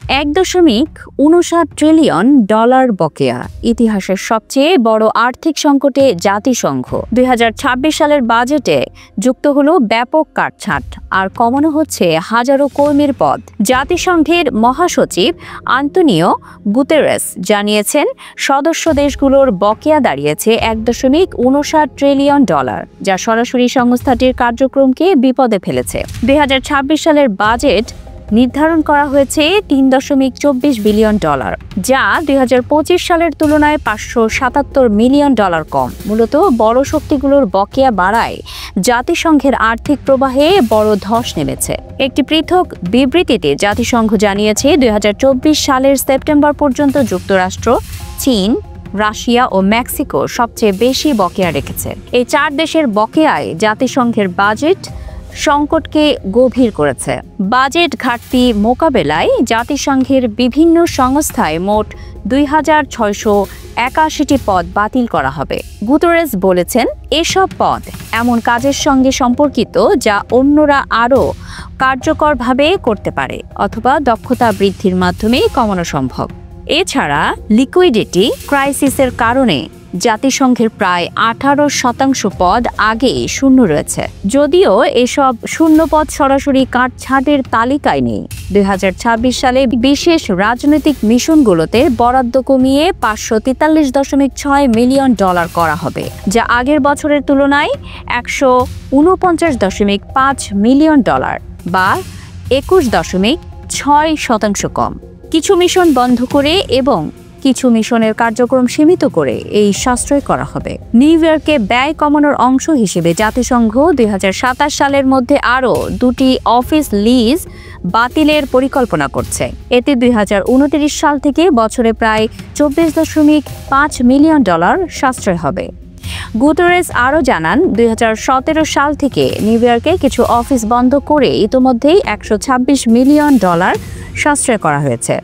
$1.59 trillion বকেয়া। ইতিহাসের সবচেয়ে বড় আর্থিক সংকটে জাতিসংঘ। 2026 সালের বাজেটে যুক্ত হলো ব্যাপক কাটছাঁট, আর কমানো হচ্ছে হাজারো কর্মীর পদ। জাতিসংঘের মহাসচিব আন্তোনিও গুতেরেস জানিয়েছেন, সদস্য দেশগুলোর বকেয়া দাঁড়িয়েছে $1.59 ট্রিলিয়ন, যা সরাসরি সংস্থাটির কার্যক্রমকে বিপদে ফেলেছে। 2026 সালের বাজেট নির্ধারণ করা হয়েছে $3.24 বিলিয়ন, যা 2025 সালের তুলনায় $577 মিলিয়ন কম। মূলত বড় শক্তিগুলোর বকেয়া বাড়ায় জাতিসংঘের আর্থিক প্রবাহে বড় ধস নেমেছে। একটি পৃথক বিবৃতিতে জাতিসংঘ জানিয়েছে, 2024 সালের সেপ্টেম্বর পর্যন্ত যুক্তরাষ্ট্র, চীন, রাশিয়া ও মেক্সিকো সবচেয়ে বেশি বকেয়া রেখেছে। এই 4 দেশের বকেয়ায় জাতিসংঘের বাজেট সংকটকে গভীর করেছে। বাজেট ঘাটতি মোকাবেলায় জাতিসংঘের বিভিন্ন সংস্থায় মোট 2681টি পদ বাতিল করা হবে। গুতেরেস বলেছেন, এসব পদ এমন কাজের সঙ্গে সম্পর্কিত যা অন্যরা আরও কার্যকরভাবে করতে পারে অথবা দক্ষতা বৃদ্ধির মাধ্যমে কমানো সম্ভব। এছাড়া লিকুইডিটি ক্রাইসিসের কারণে জাতিসংঘের প্রায় 18% পদ আগেই শূন্য রয়েছে। যদিও এসব শূন্য পদ সরাসরি কাটছাঁটের তালিকায় নেই। 2026 সালে বিশেষ রাজনৈতিক মিশনগুলোতে বরাদ্দ কমিয়ে $543.6 মিলিয়ন করা হবে, যা আগের বছরের তুলনায় $149.5 মিলিয়ন বা 21.6% কম। কিছু মিশন বন্ধ করে এবং কিছু মিশনের কার্যক্রম সীমিত করে এই সাশ্রয় করা হবে। নিউ ইয়র্কে ব্যয় কমানোর অংশ হিসেবে জাতিসংঘ 2027 সালের মধ্যে আরও 2টি অফিস লিজ বাতিলের পরিকল্পনা করছে। এতে 2029 সাল থেকে বছরে প্রায় $24.5 মিলিয়ন সাশ্রয় হবে। গুতেরেস আরও জানান, 2017 সাল থেকে নিউ ইয়র্কে কিছু অফিস বন্ধ করে ইতোমধ্যেই $126 মিলিয়ন সাশ্রয় করা হয়েছে।